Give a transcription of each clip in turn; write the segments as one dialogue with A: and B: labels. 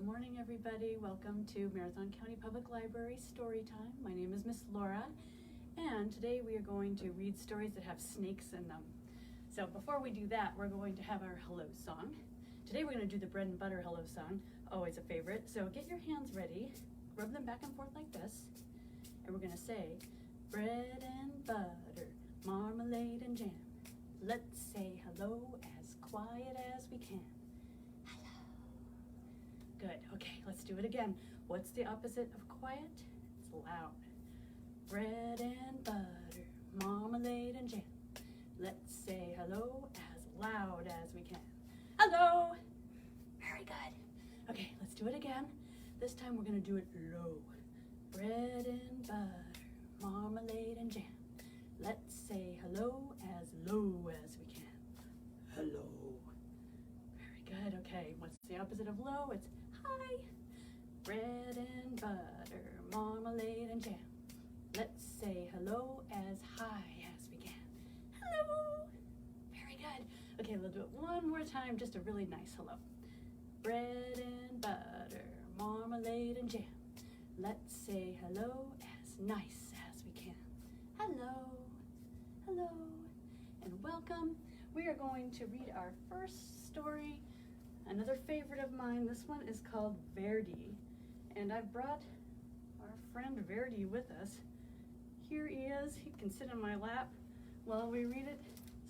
A: morning, everybody. Welcome to Marathon County Public Library Storytime. My name is Miss Laura, and today we are going to read stories that have snakes in them. So before we do that, we're going to have our hello song. Today we're going to do the bread and butter hello song, always a favorite. So get your hands ready, rub them back and forth like this, and we're going to say, bread and butter, marmalade and jam. Let's say hello as quiet as we can. Good, okay, let's do it again. What's the opposite of quiet? It's loud. Bread and butter, marmalade and jam. Let's say hello as loud as we can. Hello! Very good. Okay, let's do it again. This time we're gonna do it low. Bread and butter, marmalade and jam. Let's say hello as low as we can. Hello. Very good, okay, what's the opposite of low? It's high. Bread and butter, marmalade and jam. Let's say hello as high as we can. Hello. Very good. Okay, we'll do it one more time, just a really nice hello. Bread and butter, marmalade and jam. Let's say hello as nice as we can. Hello. Hello. And welcome. We are going to read our first story. Another favorite of mine. This one is called Verdi, and I've brought our friend Verdi with us. Here he is. He can sit in my lap while we read it.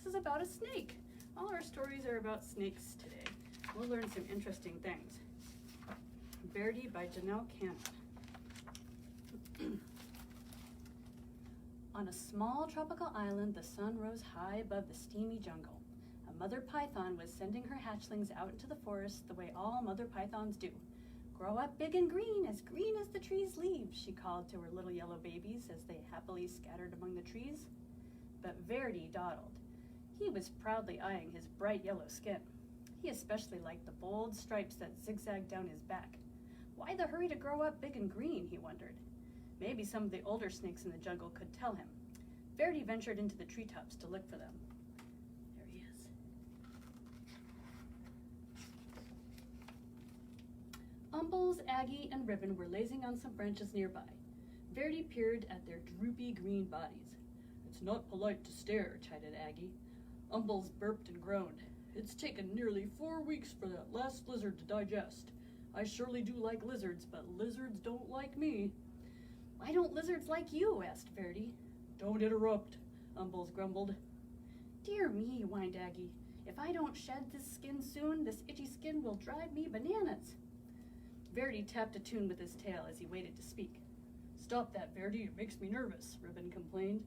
A: This is about a snake. All our stories are about snakes today. We'll learn some interesting things. Verdi by Janelle Cannon. On a small tropical island, the sun rose high above the steamy jungle. A mother python was sending her hatchlings out into the forest the way all mother pythons do. Grow up big and green as the tree's leaves, she called to her little yellow babies as they happily scattered among the trees. But Verdi dawdled. He was proudly eyeing his bright yellow skin. He especially liked the bold stripes that zigzagged down his back. Why the hurry to grow up big and green, he wondered. Maybe some of the older snakes in the jungle could tell him. Verdi ventured into the treetops to look for them. There he is. Umbles, Aggie, and Ribbon were lazing on some branches nearby. Verdi peered at their droopy green bodies. It's not polite to stare, chided Aggie. Umbles burped and groaned. It's taken nearly 4 weeks for that last lizard to digest. I surely do like lizards, but lizards don't like me. Why don't lizards like you? Asked Verdi. Don't interrupt, Umbles grumbled. Dear me, whined Aggie. If I don't shed this skin soon, this itchy skin will drive me bananas. Verdi tapped a tune with his tail as he waited to speak. Stop that, Verdi, it makes me nervous, Ribbon complained.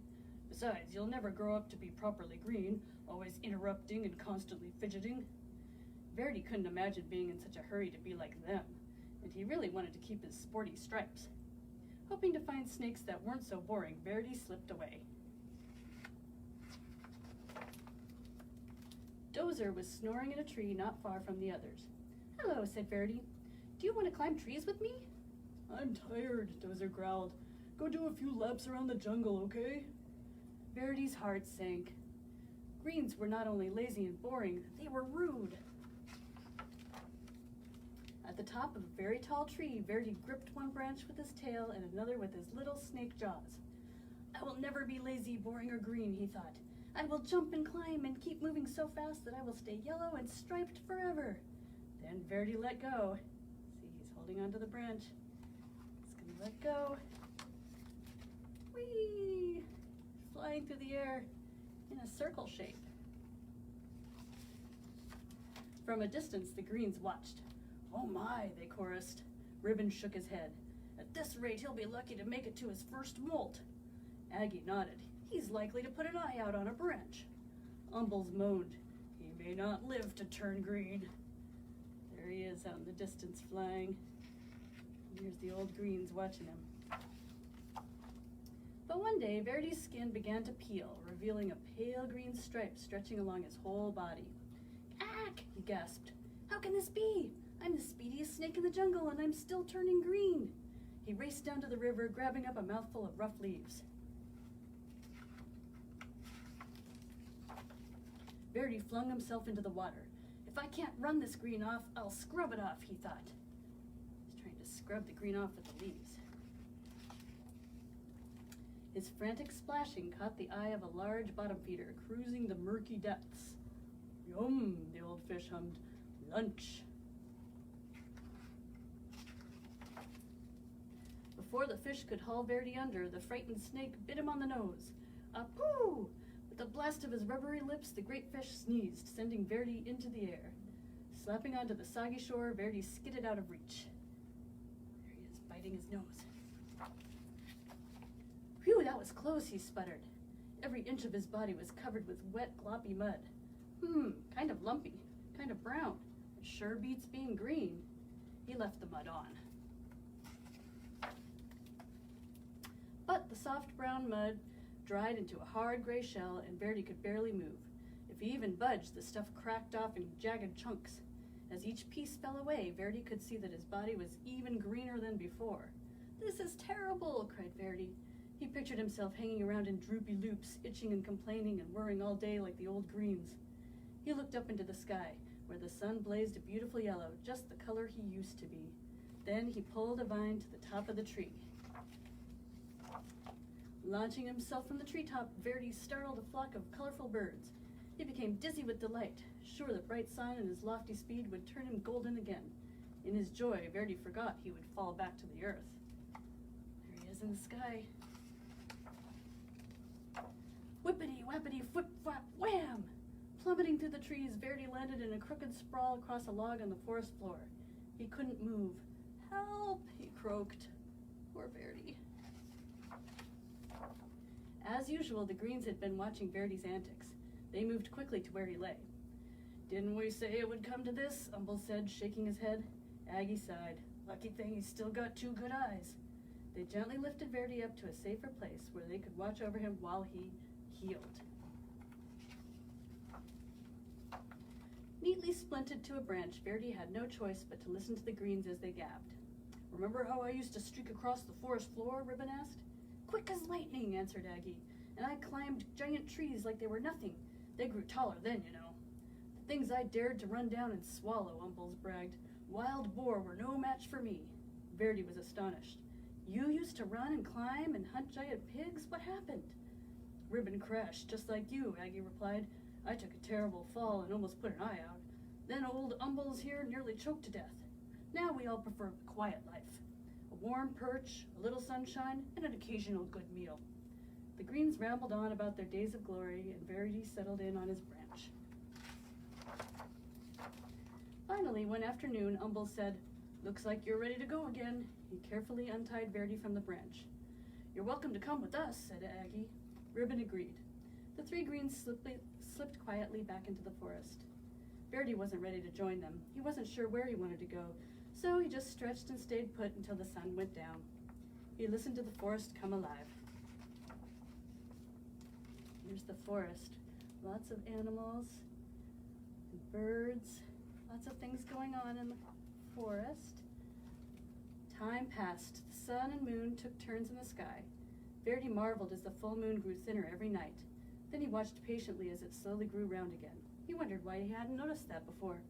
A: Besides, you'll never grow up to be properly green, always interrupting and constantly fidgeting. Verdi couldn't imagine being in such a hurry to be like them, and he really wanted to keep his sporty stripes. Hoping to find snakes that weren't so boring, Verdi slipped away. Dozer was snoring in a tree not far from the others. Hello, said Verdi. Do you want to climb trees with me? I'm tired, Dozer growled. Go do a few laps around the jungle, okay? Verdi's heart sank. Greens were not only lazy and boring, they were rude. At the top of a very tall tree, Verdi gripped one branch with his tail and another with his little snake jaws. I will never be lazy, boring, or green, he thought. I will jump and climb and keep moving so fast that I will stay yellow and striped forever. Then Verdi let go. See, he's holding onto the branch. He's gonna let go. Whee! Flying through the air in a circle shape. From a distance, the greens watched. Oh my, they chorused. Ribbon shook his head. At this rate, he'll be lucky to make it to his first molt. Aggie nodded. He's likely to put an eye out on a branch. Umbles moaned. He may not live to turn green. There he is out in the distance flying. Here's the old greens watching him. But one day, Verdi's skin began to peel, revealing a pale green stripe stretching along his whole body. Ack! He gasped. How can this be? I'm the speediest snake in the jungle, and I'm still turning green. He raced down to the river, grabbing up a mouthful of rough leaves. Verdi flung himself into the water. If I can't run this green off, I'll scrub it off, he thought. to scrub the green off with the leaves. His frantic splashing caught the eye of a large bottom feeder cruising the murky depths. Yum, the old fish hummed. Lunch. Before the fish could haul Verdi under, the frightened snake bit him on the nose. Apoo! With a blast of his rubbery lips, the great fish sneezed, sending Verdi into the air. Slapping onto the soggy shore, Verdi skidded out of reach. There he is, biting his nose. Phew, that was close, he sputtered. Every inch of his body was covered with wet, gloppy mud. Kind of lumpy, kind of brown. It sure beats being green. He left the mud on. But the soft brown mud dried into a hard gray shell, and Verdi could barely move. If he even budged, the stuff cracked off in jagged chunks. As each piece fell away, Verdi could see that his body was even greener than before. This is terrible, cried Verdi. He pictured himself hanging around in droopy loops, itching and complaining and worrying all day like the old greens. He looked up into the sky, where the sun blazed a beautiful yellow, just the color he used to be. Then he pulled a vine to the top of the tree. Launching himself from the treetop, Verdi startled a flock of colorful birds. He became dizzy with delight, sure the bright sun and his lofty speed would turn him golden again. In his joy, Verdi forgot he would fall back to the earth. There he is in the sky. Whippity, whappity, whip, whap, wham! Plummeting through the trees, Verdi landed in a crooked sprawl across a log on the forest floor. He couldn't move. Help, he croaked. Poor Verdi. As usual, the greens had been watching Verdi's antics. They moved quickly to where he lay. Didn't we say it would come to this? Umble said, shaking his head. Aggie sighed. Lucky thing he's still got two good eyes. They gently lifted Verdi up to a safer place where they could watch over him while he healed. Neatly splinted to a branch, Verdi had no choice but to listen to the greens as they gabbed. Remember how I used to streak across the forest floor? Ribbon asked. Quick as lightning, answered Aggie, and I climbed giant trees like they were nothing. They grew taller then, you know. The things I dared to run down and swallow, Umbles bragged. Wild boar were no match for me. Verdi was astonished. You used to run and climb and hunt giant pigs? What happened? Ribbon crashed, just like you, Aggie replied. I took a terrible fall and almost put an eye out. Then old Umbles here nearly choked to death. Now we all prefer a quiet life. A warm perch, a little sunshine, and an occasional good meal. The greens rambled on about their days of glory, and Verdi settled in on his branch. Finally, one afternoon, Umble said, Looks like you're ready to go again. He carefully untied Verdi from the branch. You're welcome to come with us, said Aggie. Ribbon agreed. The three greens slipped quietly back into the forest. Verdi wasn't ready to join them. He wasn't sure where he wanted to go, so he just stretched and stayed put until the sun went down. He listened to the forest come alive. Here's the forest. Lots of animals and birds. Lots of things going on in the forest. Time passed. The sun and moon took turns in the sky. Verdi marveled as the full moon grew thinner every night. Then he watched patiently as it slowly grew round again. He wondered why he hadn't noticed that before.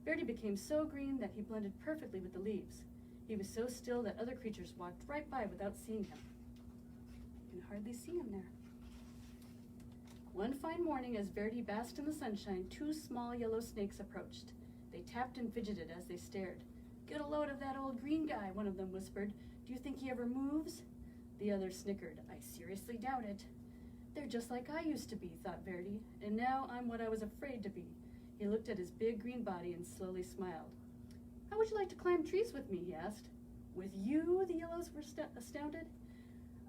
A: Verdi became so green that he blended perfectly with the leaves. He was so still that other creatures walked right by without seeing him. You can hardly see him there. One fine morning, as Verdi basked in the sunshine, two small yellow snakes approached. They tapped and fidgeted as they stared. Get a load of that old green guy, one of them whispered. Do you think he ever moves? The other snickered. I seriously doubt it. They're just like I used to be, thought Verdi, and now I'm what I was afraid to be. He looked at his big green body and slowly smiled. How would you like to climb trees with me, he asked. With you, the yellows were astounded.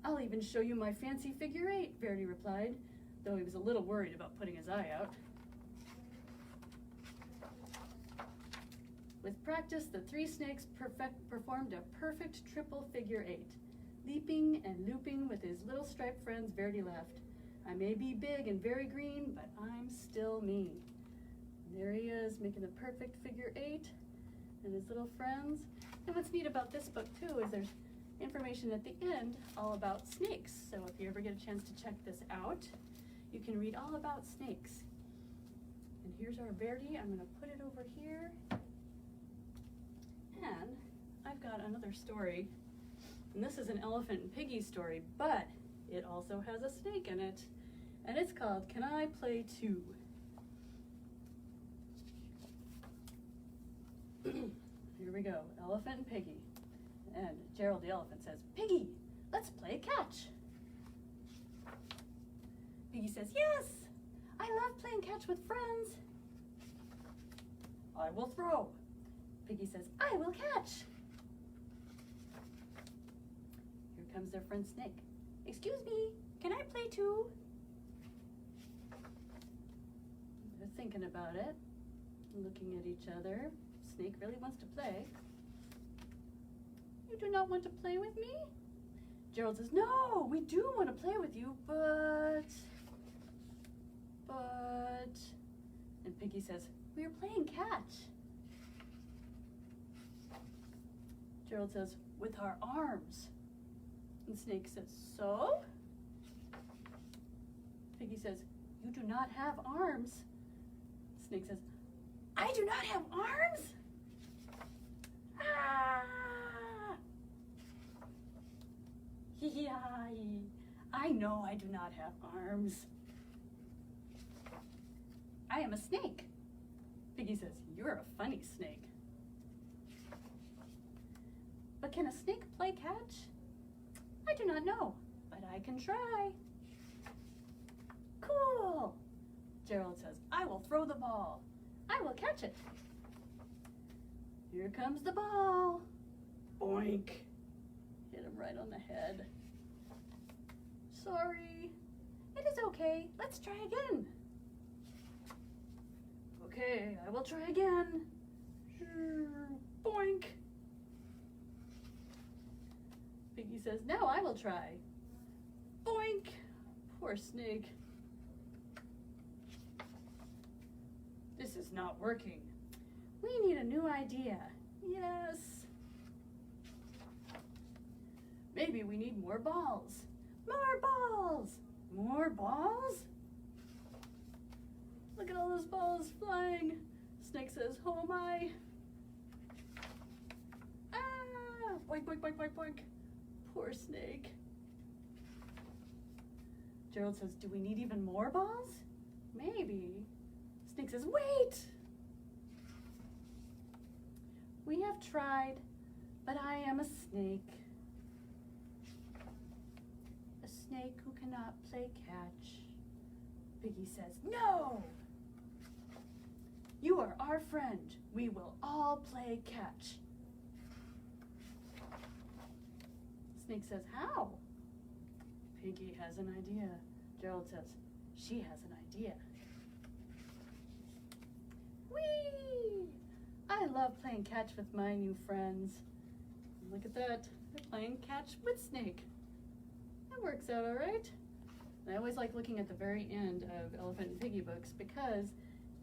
A: I'll even show you my fancy figure eight, Verdi replied, though he was a little worried about putting his eye out. With practice, the three snakes performed a perfect triple figure eight. Leaping and looping with his little striped friends, Verdi laughed. I may be big and very green, but I'm still me. And there he is, making the perfect figure eight, and his little friends. And what's neat about this book, too, is there's information at the end all about snakes. So if you ever get a chance to check this out, you can read all about snakes. And here's our Verdi. I'm going to put it over here. And I've got out another story. And this is an Elephant and Piggy story, but it also has a snake in it. And it's called Can I Play Too? Here we go, Elephant and Piggy. And Gerald the elephant says, Piggy, let's play catch. Piggy says, yes, I love playing catch with friends. I will throw. Piggy says, I will catch. Here comes their friend Snake. Excuse me, can I play too? They're thinking about it, looking at each other. Snake really wants to play. You do not want to play with me? Gerald says, no, we do want to play with you, but, and Piggy says, we are playing catch. Gerald says, with our arms. And Snake says, so? Piggy says, you do not have arms. Snake says, I do not have arms? Ah! I know I do not have arms. I am a snake. Piggy says, you're a funny snake. But can a snake play catch? I do not know, but I can try. Cool. Gerald says, I will throw the ball. I will catch it. Here comes the ball. Boink. Hit him right on the head. Sorry. It is okay. Let's try again. Okay, I will try again. Boink. Piggy says, now I will try. Boink. Poor snake. This is not working. We need a new idea. Yes. Maybe we need more balls. More balls. More balls? Look at all those balls flying. Snake says, oh my. Ah! Boink, boink, boink, boink, boink. Poor snake. Gerald says, do we need even more balls? Maybe. Snake says, wait! We have tried, but I am a snake. A snake who cannot play catch. Piggy says, no! You are our friend. We will all play catch. Snake says, how? Piggy has an idea. Gerald says, she has an idea. Whee! I love playing catch with my new friends. Look at that. They're playing catch with Snake. That works out all right. And I always like looking at the very end of Elephant and Piggy books because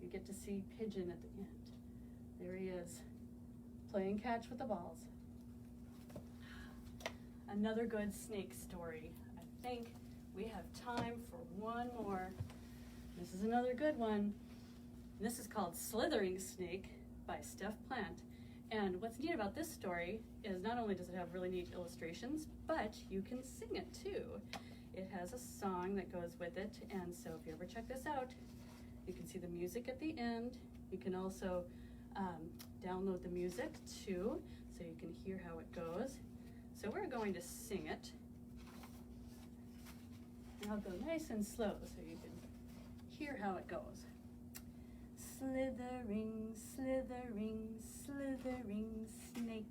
A: you get to see Pigeon at the end. There he is, playing catch with the balls. Another good snake story. I think we have time for one more. This is another good one. This is called Slithering Snake by Steph Plant. And what's neat about this story is not only does it have really neat illustrations, but you can sing it too. It has a song that goes with it, and so if you ever check this out, you can see the music at the end. You can also download the music too, so you can hear how it goes. So we're going to sing it. And I'll go nice and slow so you can hear how it goes. Slithering, slithering, slithering snake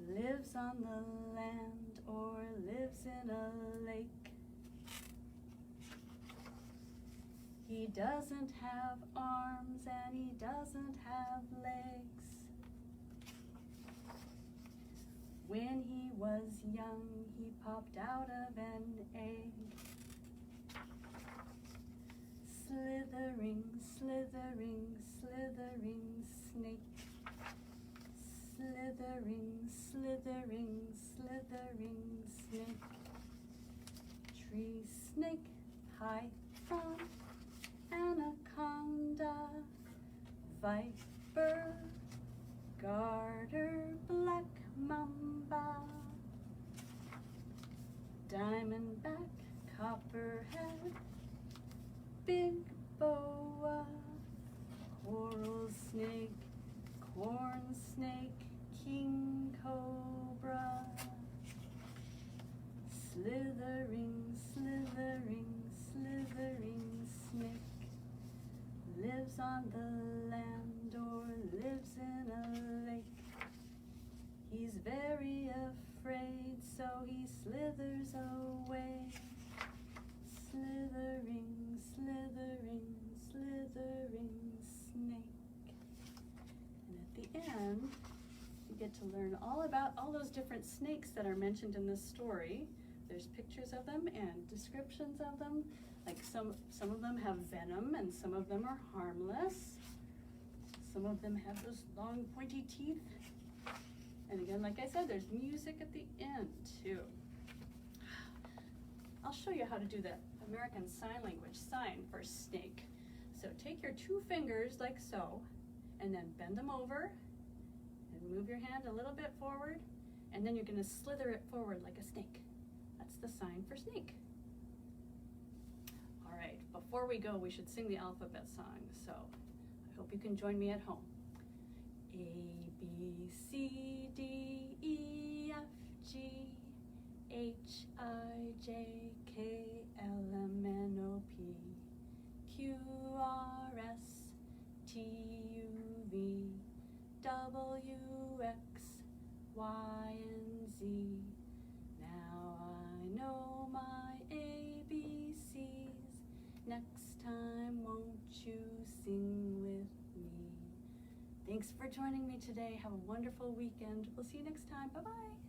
A: lives on the land or lives in a lake. He doesn't have arms and he doesn't have legs. When he was young, he popped out of an egg. Slithering, slithering, slithering snake. Slithering, slithering, slithering snake. Tree snake, python, anaconda, viper, garter, black mamba, diamondback, copperhead, big boa, coral snake, corn snake, king cobra, slithering, slithering, slithering snake, lives on the land or lives in a lake. He's very afraid, so he slithers away. Slithering, slithering, slithering snake. And at the end, you get to learn all about all those different snakes that are mentioned in this story. There's pictures of them and descriptions of them. Like some of them have venom and some of them are harmless. Some of them have those long pointy teeth. And again, like I said, there's music at the end too. I'll show you how to do the American Sign Language sign for snake. So take your 2 fingers like so, and then bend them over, and move your hand a little bit forward, and then you're gonna slither it forward like a snake. That's the sign for snake. All right, before we go, we should sing the alphabet song. So I hope you can join me at home. A, B, C, D, E, F, G, H, I, J, K, L, M, N, O, P, Q, R, S, T, U, V, W, X, Y, and Z. Now I know my ABCs. Next time, won't you sing with me? Thanks for joining me today. Have a wonderful weekend. We'll see you next time. Bye-bye.